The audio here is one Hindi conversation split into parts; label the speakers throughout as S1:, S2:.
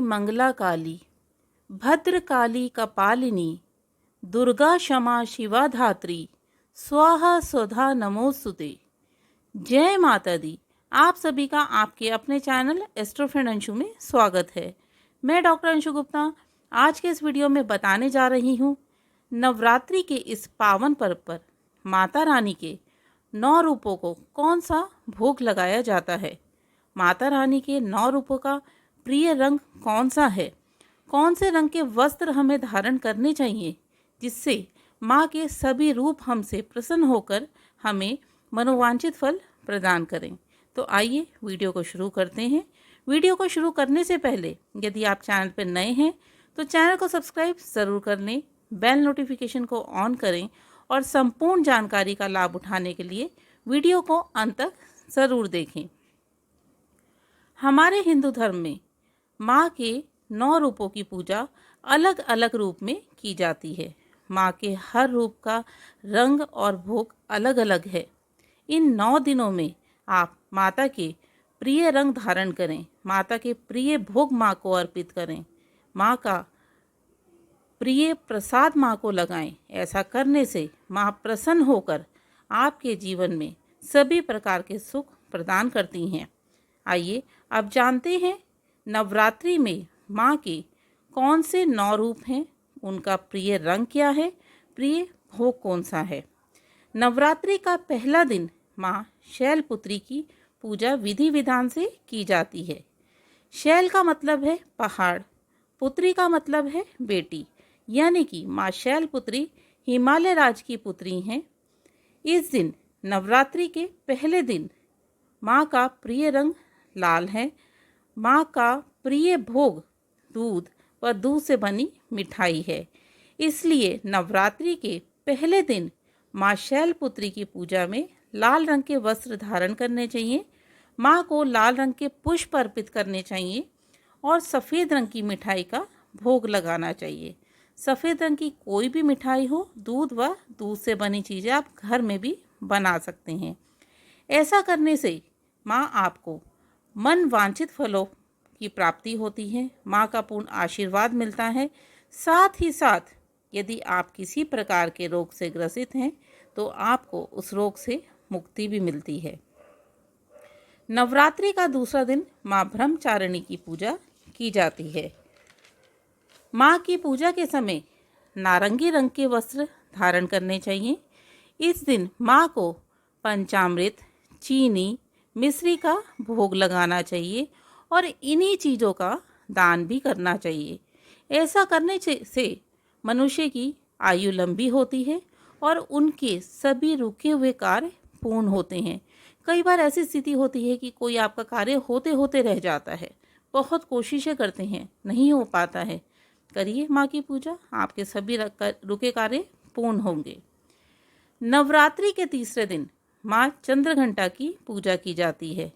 S1: मंगला काली, भद्र काली कपालिनी, दुर्गा क्षमा शिवा धात्री, स्वाहा स्वधा नमोस्तुते। जय माता दी। आप सभी का आपके अपने चैनल एस्ट्रो फ्रेंड अंशु में स्वागत है। मैं डॉक्टर अंशु गुप्ता आज के इस वीडियो में बताने जा रही हूँ नवरात्रि के इस पावन पर्व पर माता रानी के 9 रूपों को कौन सा भोग लगाया जाता है। माता रानी के 9 रूपों का प्रिय रंग कौन सा है, कौन से रंग के वस्त्र हमें धारण करने चाहिए जिससे माँ के सभी रूप हमसे प्रसन्न होकर हमें मनोवांछित फल प्रदान करें। तो आइए वीडियो को शुरू करते हैं। वीडियो को शुरू करने से पहले यदि आप चैनल पर नए हैं तो चैनल को सब्सक्राइब ज़रूर कर लें, बेल नोटिफिकेशन को ऑन करें और संपूर्ण जानकारी का लाभ उठाने के लिए वीडियो को अंत तक ज़रूर देखें। हमारे हिंदू धर्म में माँ के 9 रूपों की पूजा अलग अलग रूप में की जाती है। माँ के हर रूप का रंग और भोग अलग अलग है। इन 9 दिनों में आप माता के प्रिय रंग धारण करें, माता के प्रिय भोग माँ को अर्पित करें, माँ का प्रिय प्रसाद माँ को लगाएं। ऐसा करने से माँ प्रसन्न होकर आपके जीवन में सभी प्रकार के सुख प्रदान करती हैं। आइए अब जानते हैं नवरात्रि में माँ के कौन से 9 रूप हैं, उनका प्रिय रंग क्या है, प्रिय भोग कौन सा है। नवरात्रि का पहला दिन माँ शैलपुत्री की पूजा विधि विधान से की जाती है। शैल का मतलब है पहाड़, पुत्री का मतलब है बेटी, यानी कि माँ शैलपुत्री हिमालय राज की पुत्री हैं। इस दिन नवरात्रि के पहले दिन माँ का प्रिय रंग लाल है। माँ का प्रिय भोग दूध व दूध से बनी मिठाई है। इसलिए नवरात्रि के पहले दिन माँ शैलपुत्री की पूजा में लाल रंग के वस्त्र धारण करने चाहिए, माँ को लाल रंग के पुष्प अर्पित करने चाहिए और सफ़ेद रंग की मिठाई का भोग लगाना चाहिए। सफ़ेद रंग की कोई भी मिठाई हो, दूध व दूध से बनी चीज़ें आप घर में भी बना सकते हैं। ऐसा करने से माँ आपको मन वांछित फलों की प्राप्ति होती है, माँ का पूर्ण आशीर्वाद मिलता है। साथ ही साथ यदि आप किसी प्रकार के रोग से ग्रसित हैं तो आपको उस रोग से मुक्ति भी मिलती है। नवरात्रि का दूसरा दिन माँ ब्रह्मचारिणी की पूजा की जाती है। माँ की पूजा के समय नारंगी रंग के वस्त्र धारण करने चाहिए। इस दिन माँ को पंचामृत, चीनी, मिश्री का भोग लगाना चाहिए और इन्हीं चीज़ों का दान भी करना चाहिए। ऐसा करने से मनुष्य की आयु लंबी होती है और उनके सभी रुके हुए कार्य पूर्ण होते हैं। कई बार ऐसी स्थिति होती है कि कोई आपका कार्य होते होते रह जाता है, बहुत कोशिशें करते हैं, नहीं हो पाता है। करिए माँ की पूजा, आपके सभी रुके कार्य पूर्ण होंगे। नवरात्रि के तीसरे दिन माँ चंद्रघंटा की पूजा की जाती है।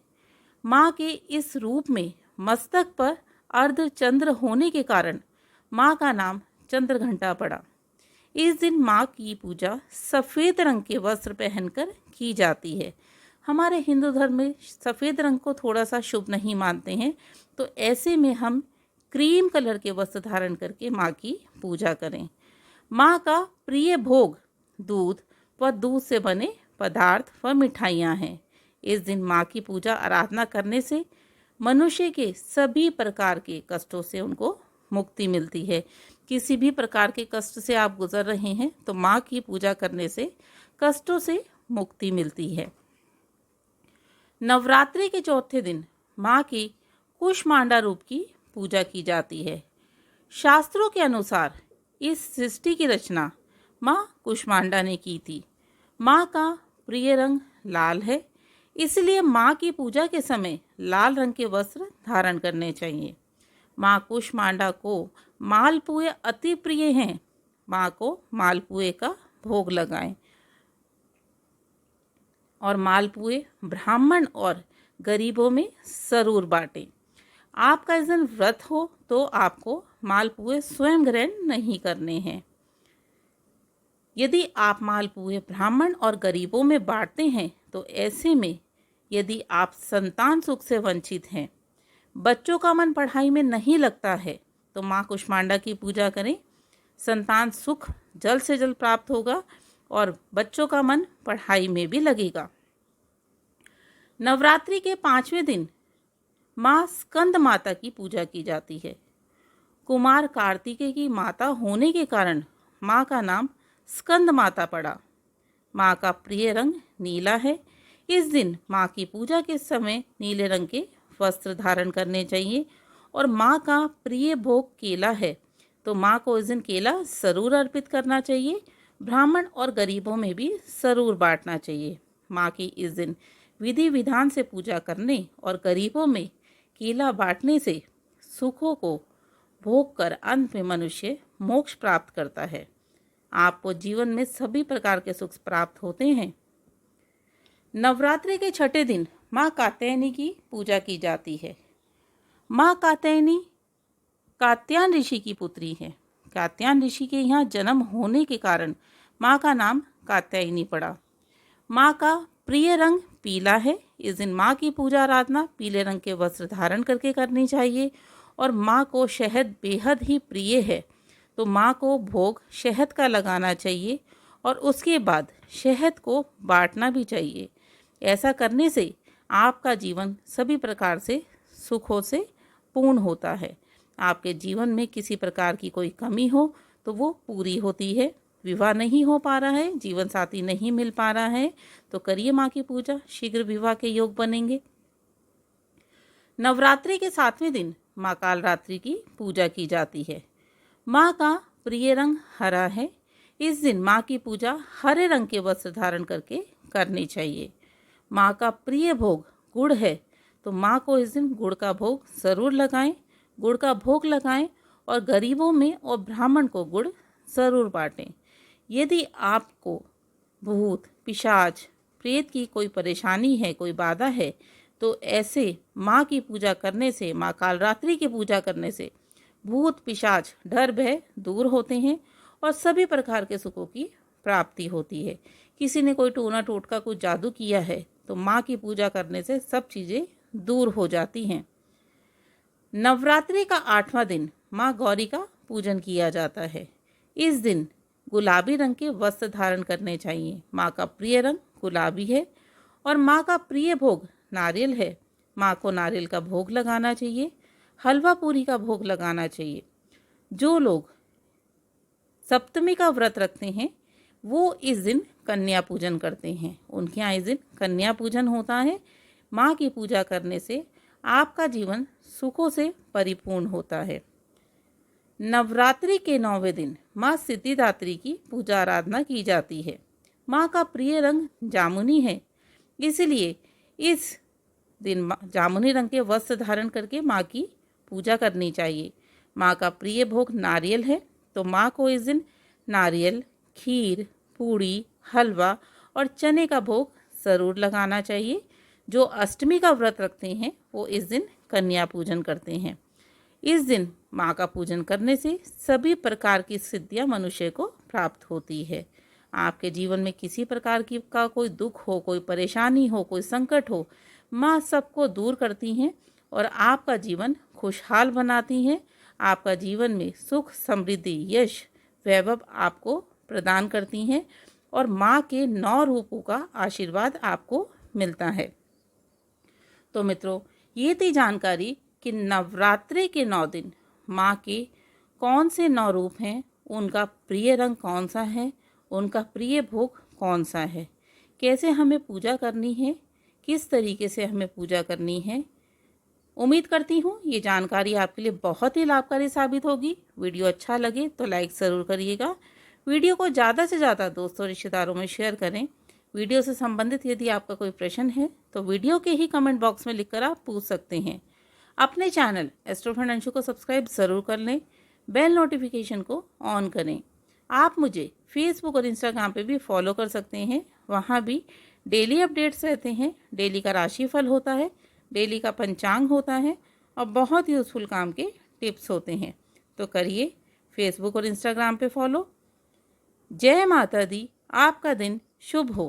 S1: माँ के इस रूप में मस्तक पर अर्धचंद्र होने के कारण माँ का नाम चंद्रघंटा पड़ा। इस दिन माँ की पूजा सफ़ेद रंग के वस्त्र पहनकर की जाती है। हमारे हिंदू धर्म में सफ़ेद रंग को थोड़ा सा शुभ नहीं मानते हैं, तो ऐसे में हम क्रीम कलर के वस्त्र धारण करके माँ की पूजा करें। माँ का प्रिय भोग दूध व दूध से बने पदार्थ व मिठाइयाँ हैं। इस दिन माँ की पूजा आराधना करने से मनुष्य के सभी प्रकार के कष्टों से उनको मुक्ति मिलती है। किसी भी प्रकार के कष्ट से आप गुजर रहे हैं तो माँ की पूजा करने से कष्टों से मुक्ति मिलती है। नवरात्रि के चौथे दिन माँ की कुष्मांडा रूप की पूजा की जाती है। शास्त्रों के अनुसार इस सृष्टि की रचना माँ कुष्मांडा ने की थी। माँ का प्रिय रंग लाल है, इसलिए माँ की पूजा के समय लाल रंग के वस्त्र धारण करने चाहिए। माँ कुष्मांडा को मालपुए अति प्रिय हैं। माँ को मालपुए का भोग लगाएं और मालपुए ब्राह्मण और गरीबों में जरूर बांटें। आपका इस दिन व्रत हो तो आपको मालपुए स्वयं ग्रहण नहीं करने हैं। यदि आप मालपुए ब्राह्मण और गरीबों में बांटते हैं तो ऐसे में यदि आप संतान सुख से वंचित हैं, बच्चों का मन पढ़ाई में नहीं लगता है तो माँ कुष्मांडा की पूजा करें। संतान सुख जल्द से जल्द प्राप्त होगा और बच्चों का मन पढ़ाई में भी लगेगा। नवरात्रि के 5वें दिन माँ स्कंद माता की पूजा की जाती है। कुमार कार्तिकेय की माता होने के कारण माँ का नाम स्कंद माता पड़ा। माँ का प्रिय रंग नीला है। इस दिन माँ की पूजा के समय नीले रंग के वस्त्र धारण करने चाहिए और माँ का प्रिय भोग केला है तो माँ को इस दिन केला ज़रूर अर्पित करना चाहिए। ब्राह्मण और गरीबों में भी ज़रूर बांटना चाहिए। माँ की इस दिन विधि विधान से पूजा करने और गरीबों में केला बांटने से सुखों को भोग कर अंत में मनुष्य मोक्ष प्राप्त करता है। आपको जीवन में सभी प्रकार के सुख प्राप्त होते हैं। नवरात्रि के 6ठे दिन माँ कात्यायनी की पूजा की जाती है। माँ कात्यायनी कात्यायन ऋषि की पुत्री है। कात्यायन ऋषि के यहाँ जन्म होने के कारण माँ का नाम कात्यायनी पड़ा। माँ का प्रिय रंग पीला है। इस दिन माँ की पूजा आराधना पीले रंग के वस्त्र धारण करके करनी चाहिए और माँ को शहद बेहद ही प्रिय है तो माँ को भोग शहद का लगाना चाहिए और उसके बाद शहद को बांटना भी चाहिए। ऐसा करने से आपका जीवन सभी प्रकार से सुखों से पूर्ण होता है। आपके जीवन में किसी प्रकार की कोई कमी हो तो वो पूरी होती है। विवाह नहीं हो पा रहा है, जीवन साथी नहीं मिल पा रहा है तो करिए माँ की पूजा, शीघ्र विवाह के योग बनेंगे। नवरात्रि के 7वें दिन माँ कालरात्रि की पूजा की जाती है। माँ का प्रिय रंग हरा है। इस दिन माँ की पूजा हरे रंग के वस्त्र धारण करके करनी चाहिए। माँ का प्रिय भोग गुड़ है तो माँ को इस दिन गुड़ का भोग ज़रूर लगाएं। गुड़ का भोग लगाएं और गरीबों में और ब्राह्मण को गुड़ ज़रूर बांटें। यदि आपको भूत पिशाच प्रेत की कोई परेशानी है, कोई बाधा है तो ऐसे माँ की पूजा करने से, माँ कालरात्रि की पूजा करने से भूत पिशाच डर भय दूर होते हैं और सभी प्रकार के सुखों की प्राप्ति होती है। किसी ने कोई टोना टोटका कुछ जादू किया है तो माँ की पूजा करने से सब चीज़ें दूर हो जाती हैं। नवरात्रि का 8वां दिन माँ गौरी का पूजन किया जाता है। इस दिन गुलाबी रंग के वस्त्र धारण करने चाहिए। माँ का प्रिय रंग गुलाबी है और माँ का प्रिय भोग नारियल है। माँ को नारियल का भोग लगाना चाहिए, हलवा पूरी का भोग लगाना चाहिए। जो लोग सप्तमी का व्रत रखते हैं वो इस दिन कन्या पूजन करते हैं। उनके यहाँ इस दिन कन्या पूजन होता है। माँ की पूजा करने से आपका जीवन सुखों से परिपूर्ण होता है। नवरात्रि के 9वें दिन माँ सिद्धिदात्री की पूजा आराधना की जाती है। माँ का प्रिय रंग जामुनी है, इसलिए इस दिन जामुनी रंग के वस्त्र धारण करके माँ की पूजा करनी चाहिए। माँ का प्रिय भोग नारियल है तो माँ को इस दिन नारियल, खीर, पूड़ी, हलवा और चने का भोग ज़रूर लगाना चाहिए। जो अष्टमी का व्रत रखते हैं वो इस दिन कन्या पूजन करते हैं। इस दिन माँ का पूजन करने से सभी प्रकार की सिद्धियाँ मनुष्य को प्राप्त होती है। आपके जीवन में किसी प्रकार की का कोई दुख हो, कोई परेशानी हो, कोई संकट हो, माँ सबको दूर करती हैं और आपका जीवन खुशहाल बनाती हैं। आपका जीवन में सुख, समृद्धि, यश, वैभव आपको प्रदान करती हैं और माँ के 9 रूपों का आशीर्वाद आपको मिलता है। तो मित्रों, ये थी जानकारी कि नवरात्रि के 9 दिन माँ के कौन से 9 रूप हैं, उनका प्रिय रंग कौन सा है, उनका प्रिय भोग कौन सा है, कैसे हमें पूजा करनी है, किस तरीके से हमें पूजा करनी है। उम्मीद करती हूँ ये जानकारी आपके लिए बहुत ही लाभकारी साबित होगी। वीडियो अच्छा लगे तो लाइक ज़रूर करिएगा। वीडियो को ज़्यादा से ज़्यादा दोस्तों रिश्तेदारों में शेयर करें। वीडियो से संबंधित यदि आपका कोई प्रश्न है तो वीडियो के ही कमेंट बॉक्स में लिखकर आप पूछ सकते हैं। अपने चैनल एस्ट्रो फ्रेंड अंशु को सब्सक्राइब ज़रूर कर लें, बेल नोटिफिकेशन को ऑन करें। आप मुझे फेसबुक और इंस्टाग्राम पे भी फॉलो कर सकते हैं। वहाँ भी डेली अपडेट्स रहते हैं। डेली का राशिफल होता है, डेली का पंचांग होता है और बहुत यूज़फुल काम के टिप्स होते हैं। तो करिए फेसबुक और इंस्टाग्राम पे फॉलो। जय माता दी। आपका दिन शुभ हो।